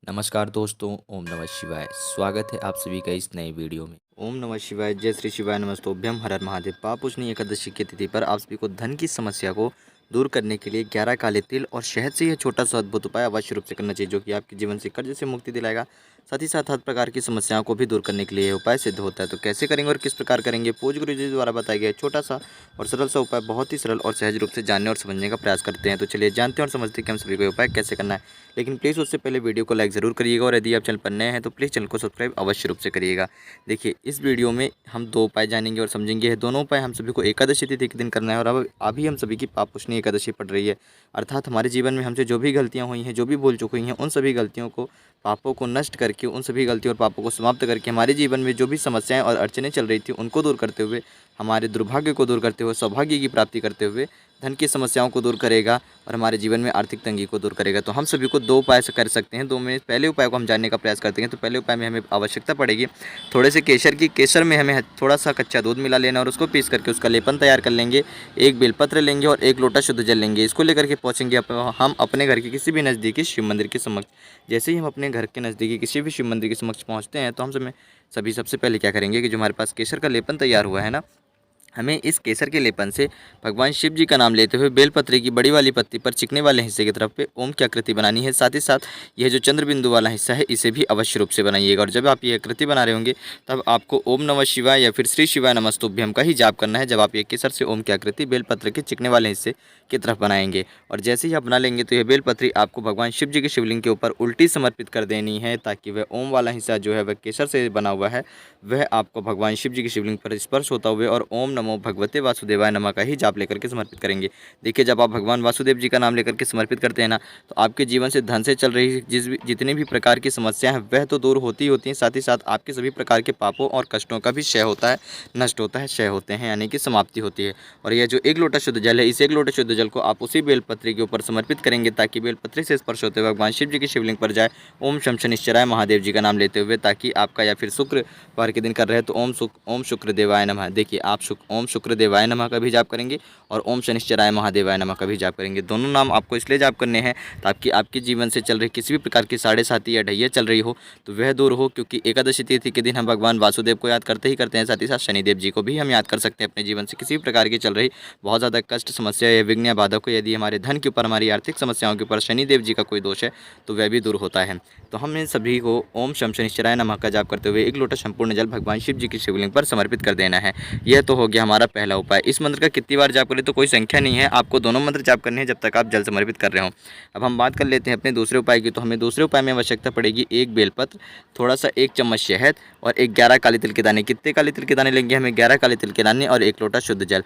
नमस्कार दोस्तों, ओम नमः शिवाय। स्वागत है आप सभी का इस नए वीडियो में। ओम नमः शिवाय, जय श्री शिवाय, नमस्तोभ्यम, हर हर महादेव। पापपूजनी एकादशी की तिथि पर आप सभी को धन की समस्या को दूर करने के लिए 11 काले तिल और शहद से यह छोटा सा अद्भुत उपाय अवश्य रूप से करना चाहिए, जो कि आपके जीवन से कर्ज से मुक्ति दिलाएगा। साथ ही साथ हर प्रकार की समस्याओं को भी दूर करने के लिए यह उपाय सिद्ध होता है। तो कैसे करेंगे और किस प्रकार करेंगे, पूज्य गुरु जी द्वारा बताया गया छोटा सा और सरल सा उपाय बहुत ही सरल और सहज रूप से जानने और समझने का प्रयास करते हैं। तो चलिए जानते हैं और समझते हैं कि हम सभी को उपाय कैसे करना है। लेकिन प्लीज़ उससे पहले वीडियो को लाइक ज़रूर करिएगा और यदि आप चैनल पर नए हैं तो प्लीज़ चैनल को सब्सक्राइब अवश्य रूप से करिएगा। देखिए, इस वीडियो में हम 2 उपाय जानेंगे और समझेंगे। ये दोनों उपाय हम सभी को एकादशी तिथि के दिन करना है और अब अभी हम सभी की पापपूजनी एकादशी पड़ रही है। अर्थात हमारे जीवन में हमसे जो भी गलतियाँ हुई हैं, जो भी भूल चूक हुई हैं, उन सभी गलतियों को, पापों को नष्ट करके, उन सभी गलतियों और पापों को समाप्त करके हमारे जीवन में जो भी समस्याएँ और अड़चनें चल रही थी उनको दूर करते हुए, हमारे दुर्भाग्य को दूर करते हुए, सौभाग्य की प्राप्ति करते हुए, धन की समस्याओं को दूर करेगा और हमारे जीवन में आर्थिक तंगी को दूर करेगा। तो हम सभी को 2 उपाय से कर सकते हैं। 2 में पहले उपाय को हम जानने का प्रयास करते हैं। तो पहले उपाय में हमें आवश्यकता पड़ेगी थोड़े से केसर की। केसर में हमें थोड़ा सा कच्चा दूध मिला लेना और उसको पीस करके उसका लेपन तैयार कर लेंगे। 1 बेलपत्र लेंगे और 1 लोटा शुद्ध जल लेंगे। इसको लेकर के पहुँचेंगे हम अपने घर के किसी भी नज़दीकी शिव मंदिर के समक्ष। जैसे ही हम अपने घर के नज़दीकी किसी भी शिव मंदिर के समक्ष पहुँचते हैं तो हम सभी सबसे पहले क्या करेंगे कि जो हमारे पास केसर का लेपन तैयार हुआ है ना, हमें इस केसर के लेपन से भगवान शिव जी का नाम लेते हुए बेलपत्र की बड़ी वाली पत्ती पर चिकने वाले हिस्से की तरफ पे ओम की आकृति बनानी है। साथ ही साथ यह जो चंद्र बिंदु वाला हिस्सा है इसे भी अवश्य रूप से बनाइएगा। और जब आप ये आकृति बना रहे होंगे तब आपको ओम नमः शिवाय या फिर श्री शिवाय नमस्तुभ्यम का ही जाप करना है। जब आप ये केसर से ओम की आकृति बेलपत्र के चिकने वाले हिस्से की तरफ बनाएंगे और जैसे ही आप बना लेंगे तो यह बेलपत्री आपको भगवान शिव जी के शिवलिंग के ऊपर उल्टी समर्पित कर देनी है, ताकि वह ओम वाला हिस्सा जो है वह केसर से बना हुआ है वह आपको भगवान शिव जी के शिवलिंग पर स्पर्श होता हुए और ओम नमो भगवते वासुदेवाय नमः का ही जाप लेकर के समर्पित करेंगे। देखिए, जब आप भगवान वासुदेव जी का नाम लेकर के समर्पित करते हैं ना, तो आपके जीवन से धन से चल रही जितनी भी प्रकार की समस्याएं हैं वह तो दूर होती ही होती हैं। साथ ही साथ आपके सभी प्रकार के पापों और कष्टों का भी क्षय होता है, नष्ट होता है, क्षय होते हैं, यानी कि समाप्ति होती है। और यह जो 1 लोटा शुद्ध जल है, इस 1 लोटा शुद्ध जल को आप उसी बेलपत्री के ऊपर समर्पित करेंगे, ताकि बेलपत्री से स्पर्श होते हुए भगवान शिव जी के शिवलिंग पर जाए। ओम शम शनिश्चराय महादेव जी का नाम लेते हुए, ताकि आपका या फिर शुक्रवार के दिन कर रहे हैं तो ओम शुक्र देवाय नमः। देखिए, आप ओम शुक्र देवाय नमः का भी जाप करेंगे और ओम शनिश्चराय महादेवाय नमः का भी जाप करेंगे। दोनों नाम आपको इसलिए जाप करने हैं ताकि आपके जीवन से चल रही किसी भी प्रकार की साढ़े साती या ढैया चल रही हो तो वह दूर हो, क्योंकि एकादशी तिथि के दिन हम भगवान वासुदेव को याद करते ही करते हैं। साथ ही साथ शनिदेव जी को भी हम याद कर सकते हैं। अपने जीवन से किसी भी प्रकार की चल रही बहुत ज़्यादा कष्ट, समस्या या विघ्न या बाधा को, यदि हमारे धन के ऊपर, हमारी आर्थिक समस्याओं के ऊपर शनिदेव जी का कोई दोष है तो वह भी दूर होता है। तो हम इन सभी को ओम शम शनिश्चराय नमः का जाप करते हुए 1 लोटा संपूर्ण जल भगवान शिव जी की शिवलिंग पर समर्पित कर देना है। यह तो हो गया हमारा पहला उपाय। इस मंत्र का कितनी बार जाप करें तो कोई संख्या नहीं है, आपको दोनों मंत्र जाप करने हैं जब तक आप जल समर्पित कर रहे हो। अब हम बात कर लेते हैं अपने दूसरे उपाय की। तो हमें दूसरे उपाय में आवश्यकता पड़ेगी 1 बेलपत्र, थोड़ा सा 1 चम्मच शहद और 11 काले तिल के दाने। कितने काले तिल के दाने लेंगे? हमें 11 काले तिल के दाने और 1 लोटा शुद्ध जल।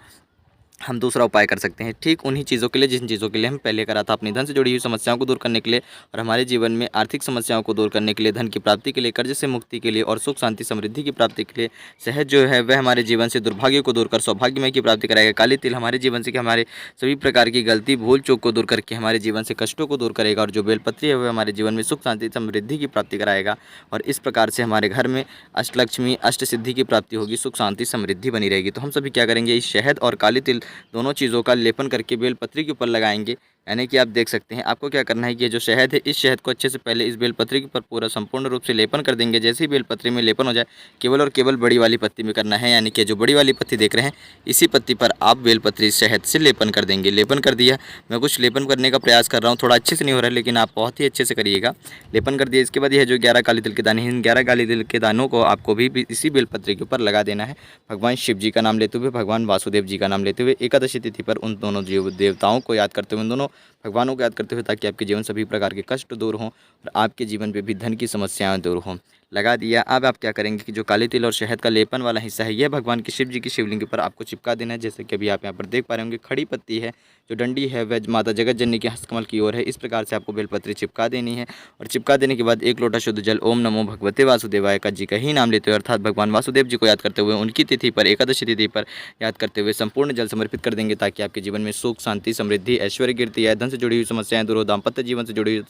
हम दूसरा उपाय कर सकते हैं ठीक उन्हीं चीज़ों के लिए जिन चीज़ों के लिए हम पहले करा था, अपनी धन से जुड़ी हुई समस्याओं को दूर करने के लिए और हमारे जीवन में आर्थिक समस्याओं को दूर करने के लिए, धन की प्राप्ति के लिए, कर्ज से मुक्ति के लिए और सुख शांति समृद्धि की प्राप्ति के लिए। शहद जो है वह हमारे जीवन से दुर्भाग्य को दूर कर सौभाग्यमय की प्राप्ति कराएगा। काले तिल हमारे जीवन से हमारे सभी प्रकार की गलती, भूल चूक को दूर करके हमारे जीवन से कष्टों को दूर करेगा। और जो बेलपत्री है वह हमारे जीवन में सुख शांति समृद्धि की प्राप्ति कराएगा और इस प्रकार से हमारे घर में अष्टलक्ष्मी, अष्ट सिद्धि की प्राप्ति होगी, सुख शांति समृद्धि बनी रहेगी। तो हम सभी क्या करेंगे, इस शहद और काले तिल दोनों चीज़ों का लेपन करके बेलपत्री के ऊपर लगाएंगे। यानी कि आप देख सकते हैं, आपको क्या करना है कि ये जो शहद है, इस शहद को अच्छे से पहले इस बेलपत्री के ऊपर पूरा संपूर्ण रूप से लेपन कर देंगे। जैसे ही बेलपत्री में लेपन हो जाए, केवल और केवल बड़ी वाली पत्ती में करना है। यानी कि जो बड़ी वाली पत्ती देख रहे हैं, इसी पत्ती पर आप बेलपत्री शहद से लेपन कर देंगे। लेपन कर दिया, मैं कुछ लेपन करने का प्रयास कर रहा हूँ, थोड़ा अच्छे से नहीं हो रहा है, लेकिन आप बहुत ही अच्छे से करिएगा। लेपन कर दिया, इसके बाद यह जो 11 काले तिल के दाने हैं, इन 11 काले तिल के दानों को आपको भी इसी बेलपत्री के ऊपर लगा देना है। भगवान शिव जी का नाम लेते हुए, भगवान वासुदेव जी का नाम लेते हुए, एकादशी तिथि पर उन दोनों देवताओं को याद करते हुए, उन दोनों भगवानों को याद करते हुए, ताकि आपके जीवन सभी प्रकार के कष्ट दूर हों और आपके जीवन पे भी धन की समस्याएं दूर हों। लगा दिया। अब आप क्या करेंगे कि जो काले तिल और शहद का लेपन वाला हिस्सा है, यह भगवान की शिव जी की शिवलिंग के ऊपर आपको चिपका देना है। जैसे कि अभी आप यहाँ पर देख पा रहे होंगे, खड़ी पत्ती है, जो डंडी है वह माता जगत जननी के हस्तकमल की ओर है। इस प्रकार से आपको बेलपत्री चिपका देनी है और चिपका देने के बाद 1 लोटा शुद्ध जल ओम नमो भगवते वासुदेवाय का जी का ही नाम लेते हुए, अर्थात भगवान वासुदेव जी को याद करते हुए, उनकी तिथि पर, एकादशी तिथि पर याद करते हुए संपूर्ण जल समर्पित कर देंगे, ताकि आपके जीवन में सुख शांति समृद्धि ऐश्वर्य कीर्ति या धन से जुड़ी हुई समस्याएं दूर हो, दाम्पत्य जीवन से जुड़ी हुई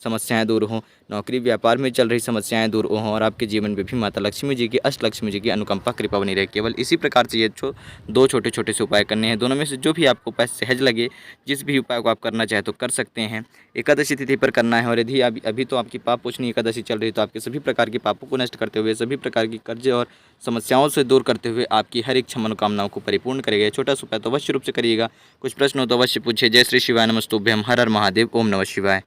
समस्याएं दूर हों, नौकरी व्यापार में चल रही समस्याएं दूर हों और आपके जीवन में भी माता लक्ष्मी जी की, अष्टलक्ष्मी जी की अनुकंपा कृपा बनी रहे। केवल इसी प्रकार से ये दो छोटे छोटे से उपाय करने हैं। दोनों में से जो भी आपको उपाय सहज लगे, जिस भी उपाय को आप करना चाहे तो कर सकते हैं। एकादशी तिथि पर करना है और यदि अभी तो आपकी पाप पोषणी एकादशी चल रही है तो आपके सभी प्रकार के पापों को नष्ट करते हुए, सभी प्रकार की कर्जे और समस्याओं से दूर करते हुए आपकी हर इच्छा मनोकामनाओं को परिपूर्ण करेगा। छोटा सा उपाय तो अवश्य रूप से करिएगा। कुछ प्रश्न हो तो अवश्य पूछिए। जय श्री शिवाय नमस्तुभ्यम। हर हर महादेव। ओम नमः शिवाय।